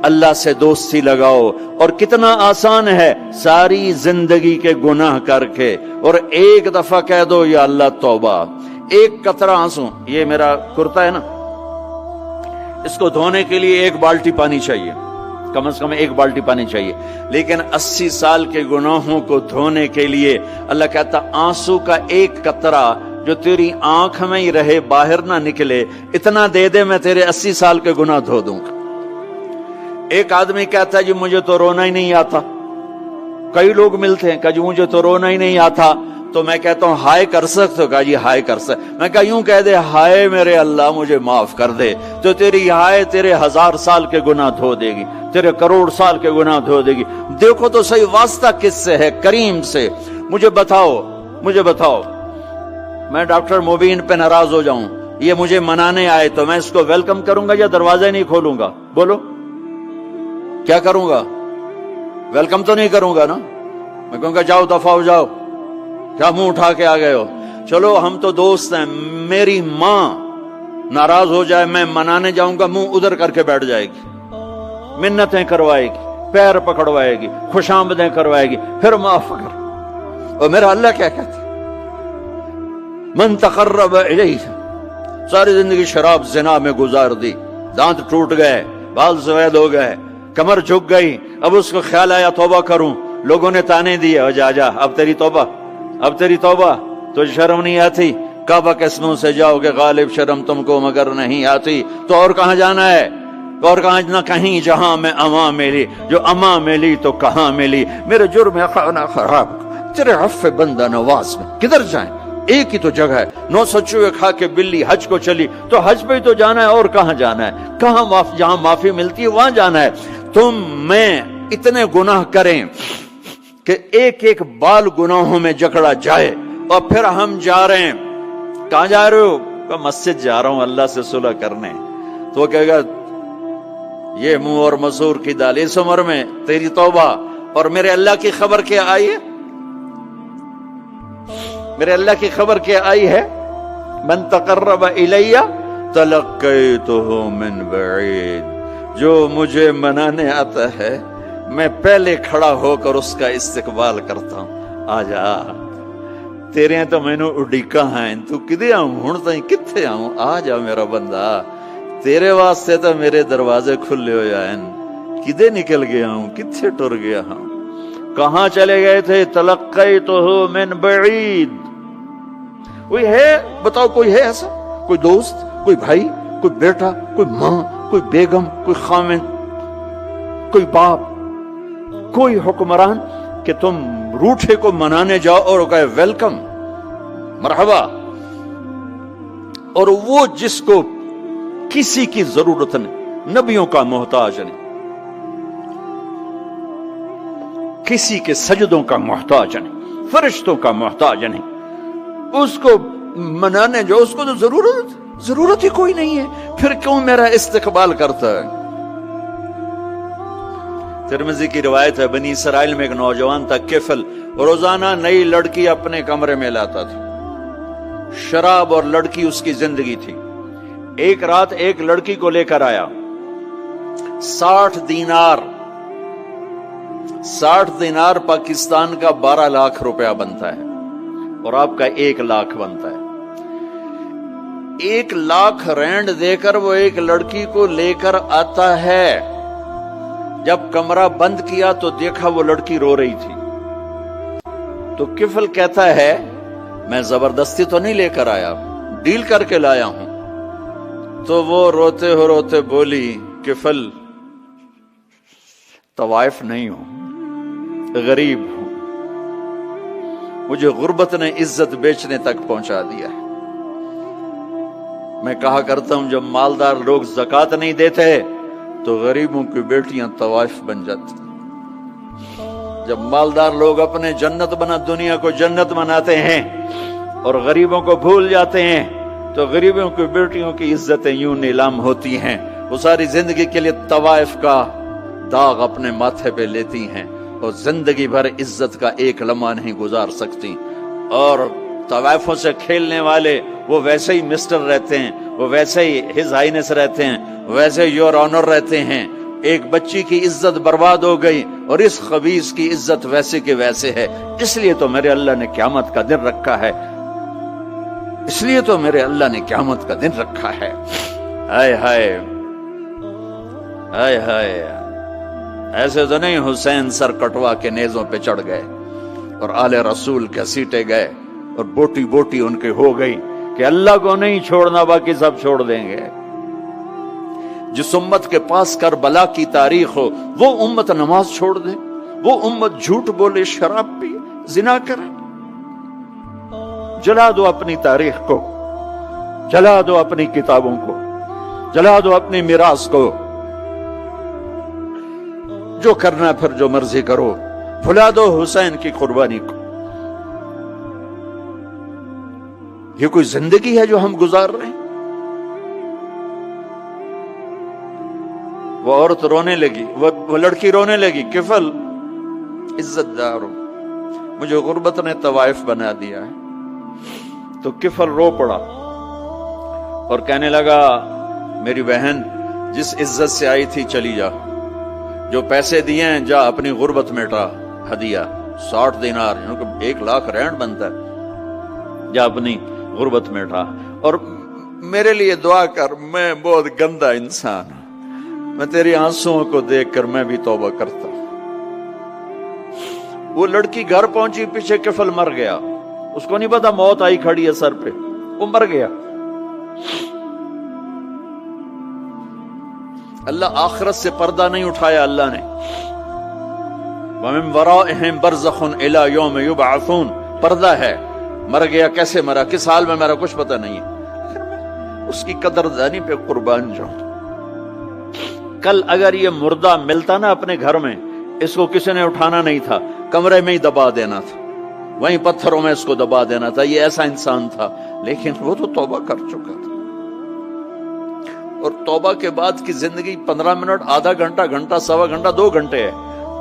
اللہ سے دوستی لگاؤ. اور کتنا آسان ہے ساری زندگی کے گناہ کر کے اور ایک دفعہ کہہ دو یا اللہ توبہ. ایک قطرہ آنسو، یہ میرا کرتا ہے نا، اس کو دھونے کے لیے 1 بالٹی پانی چاہیے، کم از کم 1 بالٹی پانی چاہیے. لیکن 80 سال کے گناہوں کو دھونے کے لیے اللہ کہتا آنسو کا 1 قطرہ جو تیری آنکھ میں ہی رہے، باہر نہ نکلے، اتنا دے دے میں تیرے 80 سال کے گناہ دھو دوں گا. ایک آدمی کہتا ہے جی مجھے تو رونا ہی نہیں آتا. کئی لوگ ملتے ہیں کہ جی مجھے تو رونا ہی نہیں آتا. تو میں کہتا ہوں ہائے کر سکتے ہو؟ کہا جی ہائے کر سکتے. میں کہا یوں کہہ دے ہائے میرے اللہ مجھے معاف کر دے، تو تیری ہائے تیرے 1000 سال کے گناہ دھو دے گی، تیرے کروڑ سال کے گناہ دھو دے گی. دیکھو تو صحیح واسطہ کس سے ہے؟ کریم سے. مجھے بتاؤ میں ڈاکٹر مبین پہ ناراض ہو جاؤں، یہ مجھے منانے آئے تو میں اس کو ویلکم کروں گا یا دروازہ نہیں کھولوں گا؟ بولو کیا کروں گا؟ ویلکم تو نہیں کروں گا نا. میں کہوں گا جاؤ دفعہ ہو جاؤ، کیا منہ اٹھا کے آ گئے ہو؟ چلو ہم تو دوست ہیں. میری ماں ناراض ہو جائے میں منانے جاؤں گا، منہ ادھر کر کے بیٹھ جائے گی، منتیں کروائے گی، پیر پکڑوائے گی، خوشامدیں کروائے گی، پھر معاف کر. اور میرا اللہ کیا کہتا ہے؟ من تقرب الیہ. ساری زندگی شراب زنا میں گزار دی، دانت ٹوٹ گئے، بال سفید ہو گئے، کمر جھک گئی. اب اس کو خیال آیا توبہ کروں، لوگوں نے تانے دیے جا اب تیری توبہ تو شرم نہیں آتی؟ کعبہ کے منہ سے جاؤ گے غالب شرم تم کو مگر نہیں آتی. تو اور کہاں جانا ہے؟ اور کہاں نہ کہیں جہاں میں اما ملی، جو اما ملی تو کہاں ملی. میرے جرم خانہ خراب تیرے عفو بندہ نواز میں کدھر جائیں؟ ایک ہی تو جگہ ہے. 900 چوہے کھا کے بلی حج کو چلی، تو حج پہ ہی تو جانا ہے، اور کہاں جانا ہے؟ جہاں معافی ملتی ہے وہاں جانا ہے. تم میں اتنے گناہ کریں کہ ایک بال گناہوں میں جکڑا جائے، اور پھر ہم جا رہے ہیں. کہاں جا رہے ہو؟ کہ مسجد جا رہا ہوں اللہ سے صلح کرنے. تو وہ کہے گا یہ منہ اور مسور کی دال، اس عمر میں تیری توبہ. اور میرے اللہ کی خبر کیا آئی ہے؟ میرے اللہ کی خبر کیا آئی ہے؟ من تقرب الیہ تلقیتہ من بعید. جو مجھے منانے آتا ہے میں پہلے کھڑا ہو کر اس کا استقبال کرتا ہوں. آجا تیرے تو مینو اڈیکا ہیں، تو کدے آؤں ہوں تھی کتھے آؤں؟ آ جا میرا بندہ، تیرے واسطے تو میرے دروازے کھلے ہو جائیں. کدے نکل گیا ہوں، کتھے ٹر گیا ہوں، کہاں چلے گئے تھے؟ تلقیتہ من بعید. کوئی ہے بتاؤ، کوئی ہے ایسا؟ کوئی دوست، کوئی بھائی، کوئی بیٹا، کوئی ماں، کوئی بیگم، کوئی خامن، کوئی باپ، کوئی حکمران کہ تم روٹھے کو منانے جاؤ اور کہے ویلکم مرحبا؟ اور وہ جس کو کسی کی ضرورت نہیں، نبیوں کا محتاج نہیں، کسی کے سجدوں کا محتاج نہیں، فرشتوں کا محتاج نہیں، اس کو منانے جو اس کو تو ضرورت ہی کوئی نہیں ہے، پھر کیوں میرا استقبال کرتا ہے؟ ترمذی کی روایت ہے، بنی اسرائیل میں ایک نوجوان تھا کفل، روزانہ نئی لڑکی اپنے کمرے میں لاتا تھا. شراب اور لڑکی اس کی زندگی تھی. ایک رات ایک لڑکی کو لے کر آیا. 60 دینار پاکستان کا 12 لاکھ روپیہ بنتا ہے، اور آپ کا 1 لاکھ بنتا ہے. 1 لاکھ رینڈ دے کر وہ ایک لڑکی کو لے کر آتا ہے. جب کمرہ بند کیا تو دیکھا وہ لڑکی رو رہی تھی. تو کفل کہتا ہے میں زبردستی تو نہیں لے کر آیا، ڈیل کر کے لایا ہوں. تو وہ روتے بولی کفل طوائف نہیں ہوں، غریب ہوں، مجھے غربت نے عزت بیچنے تک پہنچا دیا ہے. میں کہا کرتا ہوں جب مالدار لوگ زکوٰۃ نہیں دیتے تو غریبوں کی بیٹیاں طوائف بن جاتی. جب مالدار لوگ اپنے دنیا کو جنت بناتے ہیں اور غریبوں کو بھول جاتے ہیں تو غریبوں کی بیٹیوں کی عزتیں یوں نیلام ہوتی ہیں. وہ ساری زندگی کے لیے طوائف کا داغ اپنے ماتھے پہ لیتی ہیں اور زندگی بھر عزت کا ایک لمحہ نہیں گزار سکتی. اور طوائفوں سے کھیلنے والے وہ ویسے ہی مسٹر رہتے ہیں، وہ ویسے ہی ہز ہائنس رہتے ہیں، ویسے یور آنر رہتے ہیں. ایک بچی کی عزت برباد ہو گئی اور اس خبیث کی عزت ویسے کے ویسے ہے، اس لیے تو میرے اللہ نے قیامت کا دن رکھا ہے، اس لیے تو میرے اللہ نے قیامت کا دن رکھا ہے۔ ہائے ہائے ہائے ہائے، ایسے تو نہیں حسین سر کٹوا کے نیزوں پہ چڑھ گئے اور آل رسول کے سیٹے گئے اور بوٹی بوٹی ان کی ہو گئی کہ اللہ کو نہیں چھوڑنا باقی سب چھوڑ دیں گے۔ جس امت کے پاس کربلا کی تاریخ ہو وہ امت نماز چھوڑ دے، وہ امت جھوٹ بولے، شراب پی، زنا کرے۔ جلا دو اپنی تاریخ کو، جلا دو اپنی کتابوں کو، جلا دو اپنی میراث کو، جو کرنا پھر جو مرضی کرو، بھلا دو حسین کی قربانی کو۔ یہ کوئی زندگی ہے جو ہم گزار رہے ہیں؟ وہ عورت رونے لگی، وہ لڑکی رونے لگی، کفل عزت دار ہو، مجھے غربت نے طوائف بنا دیا ہے۔ تو کفل رو پڑا اور کہنے لگا میری بہن جس عزت سے آئی تھی چلی جا، جو پیسے دیے ہیں جا اپنی غربت مٹا، ہدیہ 60 دینار یعنی کہ 1 لاکھ رینڈ بنتا ہے، جا اپنی غربت مٹا اور میرے لیے دعا کر، میں بہت گندا انسان ہوں، میں تیری آنسوؤں کو دیکھ کر میں بھی توبہ کرتا ہوں۔ وہ لڑکی گھر پہنچی، پیچھے کفل مر گیا، اس کو نہیں پتا موت آئی کھڑی ہے سر پہ، وہ مر گیا۔ اللہ آخرت سے پردہ نہیں اٹھایا اللہ نے۔ وَمِن وَرَائِهِمْ بَرْزَخٌ إِلَى يَوْمِ يُبْعَثُونَ، پردہ ہے، مر گیا، کیسے مرا، کس حال میں مرا، کچھ پتہ نہیں ہے، اس کی قدردانی پہ قربان جاؤں۔ کل اگر یہ مردہ ملتا نا اپنے گھر میں، اس کو کسی نے اٹھانا نہیں تھا، کمرے میں ہی دبا دینا تھا، وہیں پتھروں میں اس کو دبا دینا تھا، یہ ایسا انسان تھا، لیکن وہ تو توبہ کر چکا تھا۔ اور توبہ کے بعد کی زندگی 15 منٹ، آدھا گھنٹہ، گھنٹہ، سوا گھنٹہ، 2 گھنٹے ہے،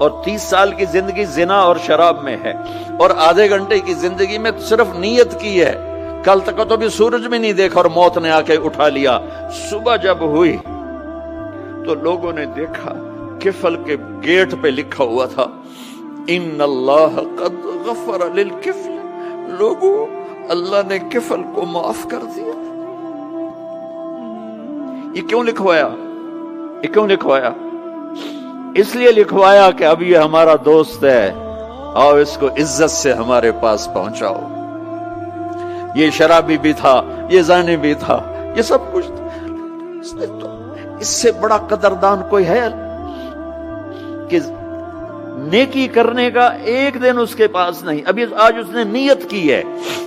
اور 30 سال کی زندگی زنا اور شراب میں ہے، اور آدھے گھنٹے کی زندگی میں صرف نیت کی ہے۔ کل تک تو بھی سورج بھی نہیں دیکھا اور موت نے آ کے اٹھا لیا۔ صبح جب ہوئی تو لوگوں نے دیکھا کفل کے گیٹ پہ لکھا ہوا تھا ان اللہ قد غفر للکفل، لوگوں اللہ نے کفل کو معاف کر دیا۔ یہ کیوں لکھوایا؟ یہ کیوں لکھوایا؟ اس لیے لکھوایا کہ اب یہ ہمارا دوست ہے، آؤ اس کو عزت سے ہمارے پاس پہنچاؤ۔ یہ شرابی بھی تھا، یہ زانی بھی تھا، یہ سب کچھ تھا۔ اس سے بڑا قدردان کوئی ہے کہ نیکی کرنے کا ایک دن اس کے پاس نہیں؟ ابھی آج اس نے نیت کی ہے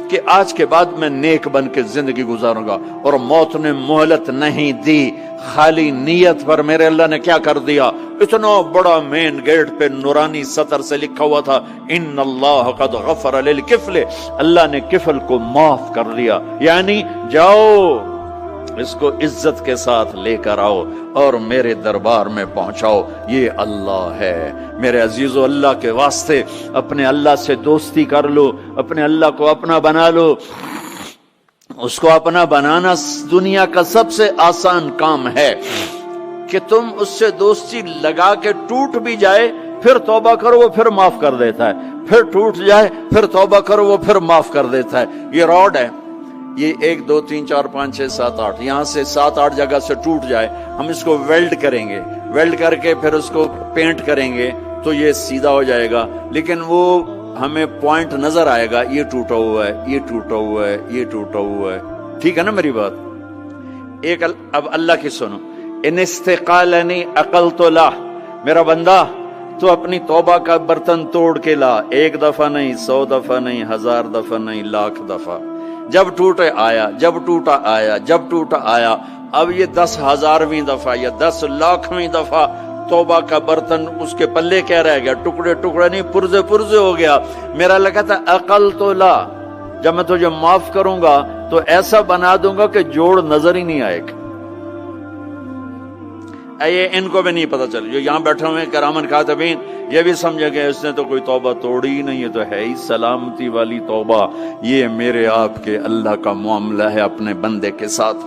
کہ آج کے بعد میں نیک بن کے زندگی گزاروں گا، اور موت نے مہلت نہیں دی، خالی نیت پر میرے اللہ نے کیا کر دیا، اتنا بڑا مین گیٹ پہ نورانی سطر سے لکھا ہوا تھا ان اللہ قد غفر للکفل، اللہ نے کفل کو معاف کر دیا، یعنی جاؤ اس کو عزت کے ساتھ لے کر آؤ اور میرے دربار میں پہنچاؤ، یہ اللہ ہے۔ میرے عزیزو، اللہ کے واسطے اپنے اللہ سے دوستی کر لو، اپنے اللہ کو اپنا بنا لو۔ اس کو اپنا بنانا دنیا کا سب سے آسان کام ہے کہ تم اس سے دوستی لگا کے ٹوٹ بھی جائے پھر توبہ کرو وہ پھر معاف کر دیتا ہے، پھر ٹوٹ جائے پھر توبہ کرو وہ پھر معاف کر دیتا ہے۔ یہ راڈ ہے، یہ 1 2 3 4 5 6 7 8 یہاں سے 7 8 جگہ سے ٹوٹ جائے، ہم اس کو ویلڈ کریں گے، ویلڈ کر کے پھر اس کو پینٹ کریں گے تو یہ سیدھا ہو جائے گا، لیکن وہ ہمیں پوائنٹ نظر آئے گا، یہ ٹوٹا ہوا ہے، یہ ٹوٹا ہوا ہے، یہ ٹوٹا ہوا ہے۔ ٹھیک ہے نا میری بات؟ ایک اب اللہ کی سنو، ان استقالنی عقلت لا، میرا بندہ تو اپنی توبہ کا برتن توڑ کے لا، 1 دفعہ نہیں، 100 دفعہ نہیں، 1000 دفعہ نہیں، 1,00,000 دفعہ، جب ٹوٹے آیا، جب ٹوٹا آیا، جب ٹوٹا آیا۔ اب یہ 10,000ویں دفعہ یا 10,00,000ویں دفعہ توبہ کا برتن اس کے پلے کیا رہ گیا، ٹکڑے ٹکڑے نہیں، پرزے پرزے ہو گیا۔ میرا لگا تھا عقل تو لا، جب میں تجھے معاف کروں گا تو ایسا بنا دوں گا کہ جوڑ نظر ہی نہیں آئے گا۔ یہ ان کو بھی نہیں پتا چل، جو یہاں بیٹھے ہوئے کرامن کاتبین، یہ بھی سمجھے گئے اس نے تو کوئی توبہ توڑی ہی نہیں، یہ تو ہے ہی سلامتی والی توبہ۔ یہ میرے آپ کے اللہ کا معاملہ ہے اپنے بندے کے ساتھ۔